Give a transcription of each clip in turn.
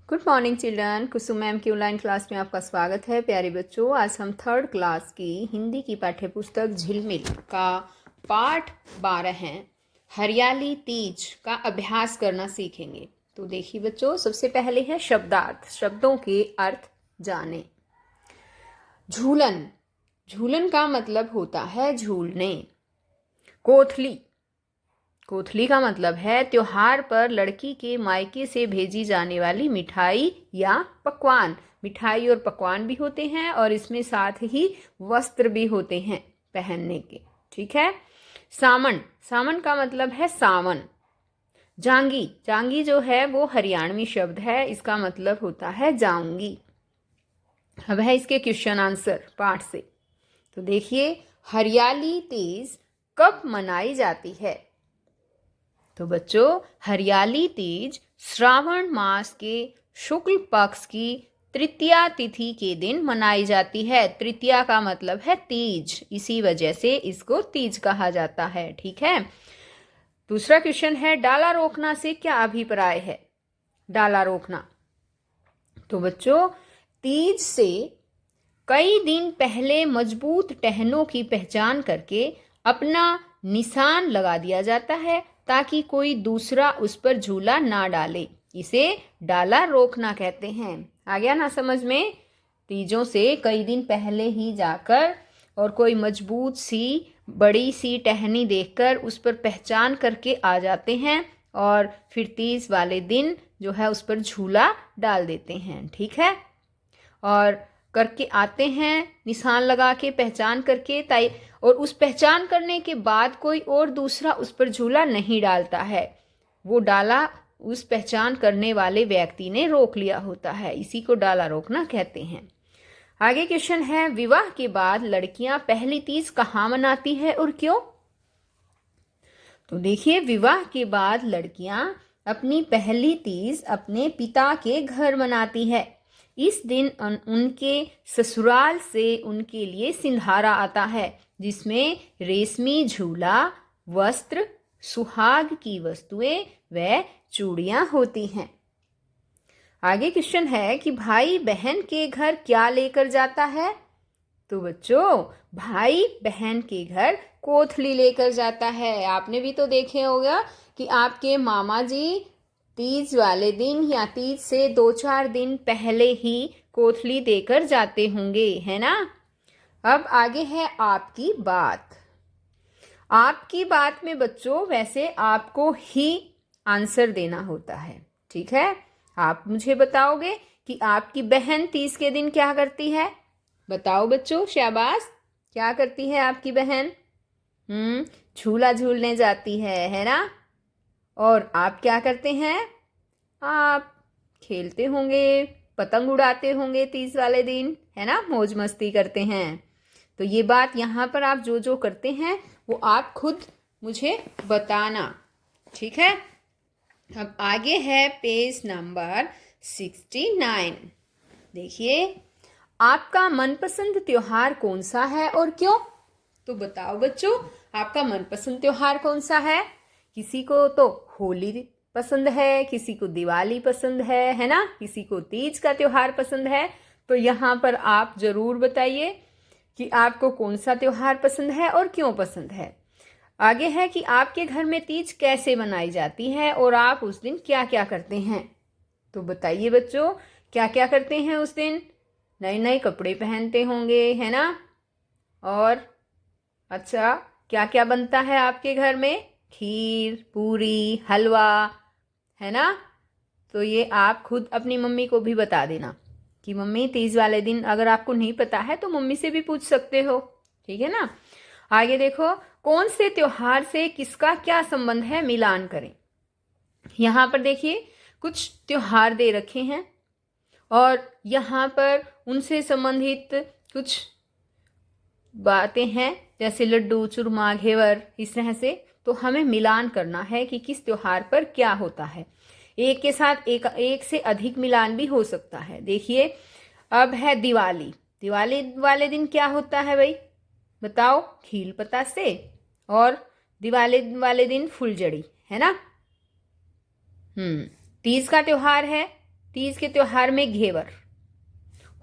Good morning children. Kusum ma'am की online class में आपका स्वागत है। प्यारे बच्चों, आज हम थर्ड क्लास की हिंदी की पाठ्यपुस्तक झिलमिल का पाठ 12 हैं हरियाली तीज का अभ्यास करना सीखेंगे। तो देखिए बच्चों, सबसे पहले है शब्दार्थ। शब्दों के अर्थ जाने। झूलन, झूलन का मतलब होता है झूलने। कोथली, कोथली का मतलब है त्योहार पर लड़की के मायके से भेजी जाने वाली मिठाई या पकवान। मिठाई और पकवान भी होते हैं और इसमें साथ ही वस्त्र भी होते हैं पहनने के। ठीक है। सामन, सामन का मतलब है सावन। जांगी, जांगी जो है वो हरियाणवी शब्द है, इसका मतलब होता है जाऊंगी। अब है इसके क्वेश्चन आंसर पाठ से। तो देखिए, हरियाली तीज कब मनाई जाती है? तो बच्चों, हरियाली तीज श्रावण मास के शुक्ल पक्ष की तृतीया तिथि के दिन मनाई जाती है। तृतीया का मतलब है तीज, इसी वजह से इसको तीज कहा जाता है। ठीक है। दूसरा क्वेश्चन है, डाला रोकना से क्या अभिप्राय है? डाला रोकना, तो बच्चों, तीज से कई दिन पहले मजबूत टहनों की पहचान करके अपना निशान लगा दिया जाता है ताकि कोई दूसरा उस पर झूला ना डाले। इसे डाला रोकना कहते हैं। आ गया ना समझ में? तीजों से कई दिन पहले ही जाकर और कोई मजबूत सी बड़ी सी टहनी देखकर उस पर पहचान करके आ जाते हैं और फिर तीज वाले दिन जो है उस पर झूला डाल देते हैं। ठीक है। और करके आते हैं निशान लगा के, पहचान करके, ताई और उस पहचान करने के बाद कोई और दूसरा उस पर झूला नहीं डालता है। वो डाला उस पहचान करने वाले व्यक्ति ने रोक लिया होता है। इसी को डाला रोकना कहते हैं। आगे क्वेश्चन है, विवाह के बाद लड़कियां पहली तीज कहाँ मनाती है और क्यों? तो देखिए, विवाह के बाद लड़कियां अपनी पहली तीज अपने पिता के घर मनाती है। इस दिन उनके ससुराल से उनके लिए सिंधारा आता है, जिसमें रेशमी झूला, वस्त्र, सुहाग की वस्तुएं व चूड़ियां होती हैं। आगे क्वेश्चन है कि भाई बहन के घर क्या लेकर जाता है? तो बच्चों, भाई बहन के घर कोथली लेकर जाता है। आपने भी तो देखे होगा कि आपके मामा जी तीज वाले दिन या तीज से 2-4 दिन पहले ही कोथली देकर जाते होंगे, है ना? अब आगे है आपकी बात। आपकी बात में बच्चों वैसे आपको ही आंसर देना होता है। ठीक है। आप मुझे बताओगे कि आपकी बहन तीज के दिन क्या करती है? बताओ बच्चों, शाबाश। क्या करती है आपकी बहन? झूला झूलने जाती है ना? और आप क्या करते हैं? आप खेलते होंगे, पतंग उड़ाते होंगे तीज वाले दिन, है ना? मौज मस्ती करते हैं। तो ये बात यहाँ पर आप जो जो करते हैं वो आप खुद मुझे बताना। ठीक है। अब आगे है पेज नंबर 69। देखिए, आपका मनपसंद त्योहार कौन सा है और क्यों? तो बताओ बच्चों, आपका मनपसंद त्योहार कौन सा है? किसी को तो होली पसंद है, किसी को दिवाली पसंद है ना? किसी को तीज का त्योहार पसंद है। तो यहाँ पर आप जरूर बताइए कि आपको कौन सा त्योहार पसंद है और क्यों पसंद है। आगे है कि आपके घर में तीज कैसे मनाई जाती है और आप उस दिन क्या क्या करते हैं। तो बताइए बच्चों, क्या क्या करते हैं उस दिन? नए नए कपड़े पहनते होंगे, है ना? और अच्छा, क्या क्या बनता है आपके घर में? खीर, पूरी, हलवा, है ना? तो ये आप खुद अपनी मम्मी को भी बता देना कि मम्मी तीज वाले दिन, अगर आपको नहीं पता है तो मम्मी से भी पूछ सकते हो। ठीक है ना? आगे देखो, कौन से त्योहार से किसका क्या संबंध है, मिलान करें। यहाँ पर देखिए, कुछ त्योहार दे रखे हैं और यहाँ पर उनसे संबंधित कुछ बातें हैं, जैसे लड्डू, चूरमा, घेवर, इस तरह से। तो हमें मिलान करना है कि किस त्योहार पर क्या होता है। एक के साथ एक से अधिक मिलान भी हो सकता है। देखिए, अब है दिवाली। दिवाली वाले दिन क्या होता है भाई? बताओ। खील पतासे और दिवाली वाले दिन फुलझड़ी, है ना? तीज का त्योहार है। तीज के त्योहार में घेवर,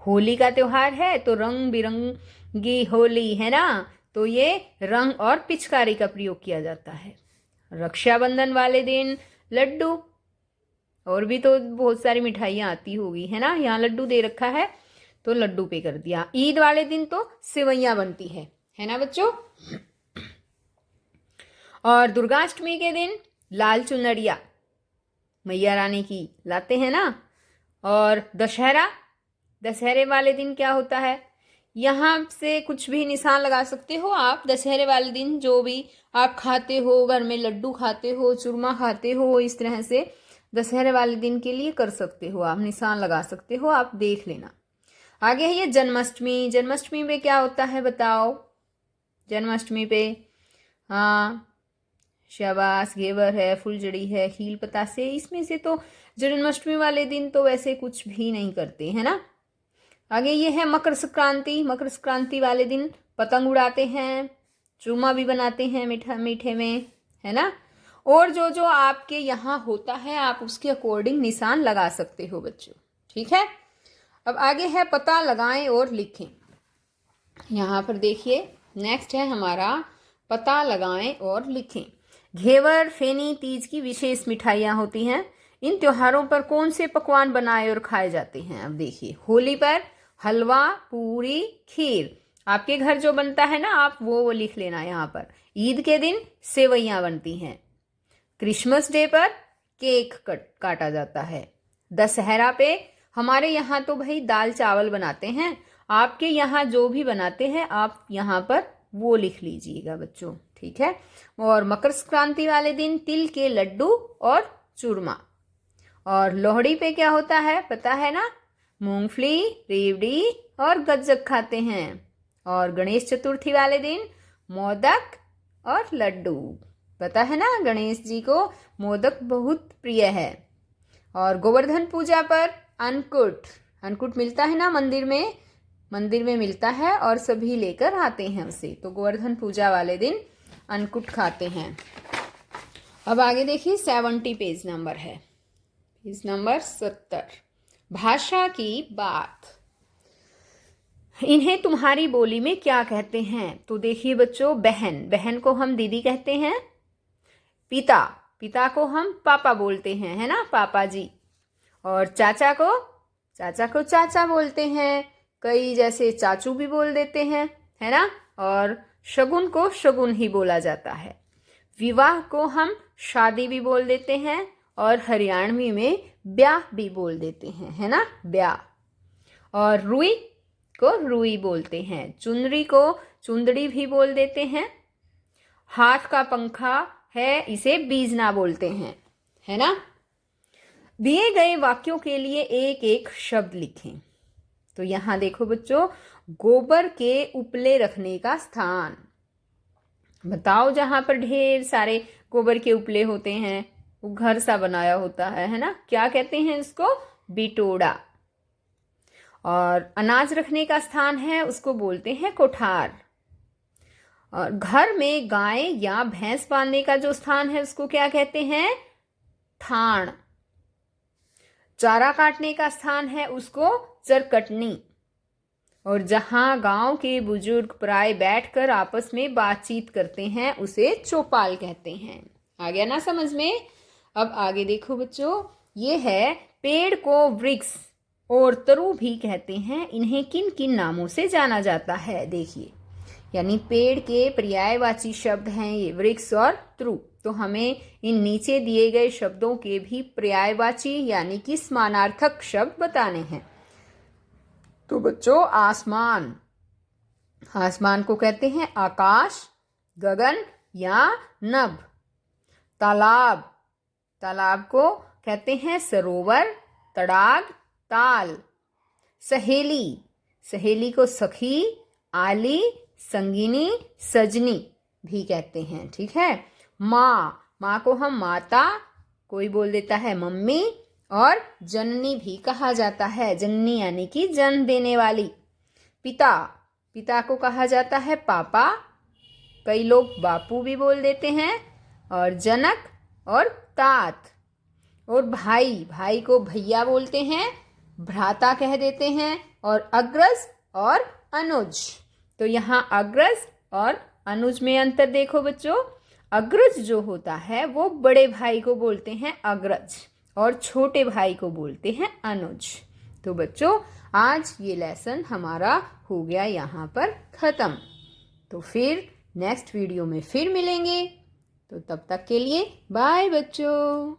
होली का त्योहार है तो रंग बिरंगी होली है ना, तो ये रंग और पिचकारी का प्रयोग किया जाता है। रक्षाबंधन वाले दिन लड्डू, और भी तो बहुत सारी मिठाइयाँ आती होगी है ना, यहाँ लड्डू दे रखा है तो लड्डू पे कर दिया। ईद वाले दिन तो सेवइयाँ बनती है ना बच्चों। और दुर्गाष्टमी के दिन लाल चुनरिया मैया रानी की लाते हैं ना। और दशहरे वाले दिन क्या होता है, यहाँ से कुछ भी निशान लगा सकते हो आप। दशहरे वाले दिन जो भी आप खाते हो, घर में लड्डू खाते हो, चूरमा खाते हो, इस तरह से दशहरे वाले दिन के लिए कर सकते हो आप, निशान लगा सकते हो, आप देख लेना। आगे है ये जन्माष्टमी। जन्माष्टमी पे क्या होता है बताओ। जन्माष्टमी पे हाँ, शाबाश, घेवर है, फुलझड़ी है, खील पतासे, इसमें से तो जन्माष्टमी वाले दिन तो वैसे कुछ भी नहीं करते है ना। आगे ये है मकर संक्रांति। मकर संक्रांति वाले दिन पतंग उड़ाते हैं, चूरमा भी बनाते हैं मीठे में है ना। और जो जो आपके यहाँ होता है आप उसके अकॉर्डिंग निशान लगा सकते हो बच्चों, ठीक है। अब आगे है पता लगाएं और लिखें। यहाँ पर देखिए नेक्स्ट है हमारा पता लगाएं और लिखें। घेवर, फेनी, तीज की विशेष मिठाइयाँ होती हैं। इन त्योहारों पर कौन से पकवान बनाए और खाए जाते हैं। अब देखिए, होली पर हलवा, पूरी, खीर, आपके घर जो बनता है ना आप वो लिख लेना यहाँ पर। ईद के दिन सेवइयाँ बनती हैं। क्रिसमस डे पर केक काटा जाता है। दशहरा पे हमारे यहाँ तो भाई दाल चावल बनाते हैं, आपके यहाँ जो भी बनाते हैं आप यहाँ पर वो लिख लीजिएगा बच्चों, ठीक है। और मकर संक्रांति वाले दिन तिल के लड्डू और चूरमा। और लोहड़ी पे क्या होता है पता है ना, मूंगफली, रेवड़ी और गज्जक खाते हैं। और गणेश चतुर्थी वाले दिन मोदक और लड्डू, पता है ना गणेश जी को मोदक बहुत प्रिय है। और गोवर्धन पूजा पर अन्नकूट मिलता है ना मंदिर में मिलता है और सभी लेकर आते हैं उसे, तो गोवर्धन पूजा वाले दिन अन्नकूट खाते हैं। अब आगे देखिए 70 पेज नंबर है, पेज नंबर 70। भाषा की बात। इन्हें तुम्हारी बोली में क्या कहते हैं। तो देखिए बच्चों, बहन को हम दीदी कहते हैं। पिता को हम पापा बोलते हैं है ना, पापा जी। और चाचा को चाचा बोलते हैं, कई जैसे चाचू भी बोल देते हैं है ना। और शगुन को शगुन ही बोला जाता है। विवाह को हम शादी भी बोल देते हैं और हरियाणवी में ब्याह भी बोल देते हैं है ना, ब्याह। और रुई को रुई बोलते हैं, चुनरी को चुंदड़ी भी बोल देते हैं। हाथ का पंखा है, इसे बीजना बोलते हैं है ना। दिए गए वाक्यों के लिए एक एक शब्द लिखें। तो यहाँ देखो बच्चों, गोबर के उपले रखने का स्थान बताओ। जहाँ पर ढेर सारे गोबर के उपले होते हैं, वो घर सा बनाया होता है ना, क्या कहते हैं इसको, बिटोड़ा। और अनाज रखने का स्थान है उसको बोलते हैं कोठार। और घर में गाय या भैंस बांधने का जो स्थान है उसको क्या कहते हैं, थान। चारा काटने का स्थान है उसको चरकटनी। और जहां गांव के बुजुर्ग प्राय बैठकर आपस में बातचीत करते हैं उसे चौपाल कहते हैं। आ गया ना समझ में। अब आगे देखो बच्चों, ये है पेड़ को वृक्ष और तरु भी कहते हैं। इन्हें किन किन नामों से जाना जाता है। देखिए, यानी पेड़ के पर्यायवाची शब्द हैं ये वृक्ष और तरु। तो हमें इन नीचे दिए गए शब्दों के भी पर्यायवाची यानी कि समानार्थक शब्द बताने हैं। तो बच्चों, आसमान को कहते हैं आकाश, गगन या नभ। तालाब को कहते हैं सरोवर, तड़ाग, ताल। सहेली को सखी, आली, संगिनी, सजनी भी कहते हैं, ठीक है। माँ को हम माता, कोई बोल देता है मम्मी। और जननी भी कहा जाता है, जननी यानी कि जन्म देने वाली। पिता को कहा जाता है पापा, कई लोग बापू भी बोल देते हैं। और जनक और तात। और भाई, भाई को भैया बोलते हैं, भ्राता कह देते हैं। और अग्रज और अनुज, तो यहाँ अग्रज और अनुज में अंतर देखो बच्चों। अग्रज जो होता है वो बड़े भाई को बोलते हैं अग्रज और छोटे भाई को बोलते हैं अनुज। तो बच्चों आज ये लेसन हमारा हो गया यहाँ पर ख़त्म। तो फिर नेक्स्ट वीडियो में फिर मिलेंगे। तो तब तक के लिए बाय बच्चों।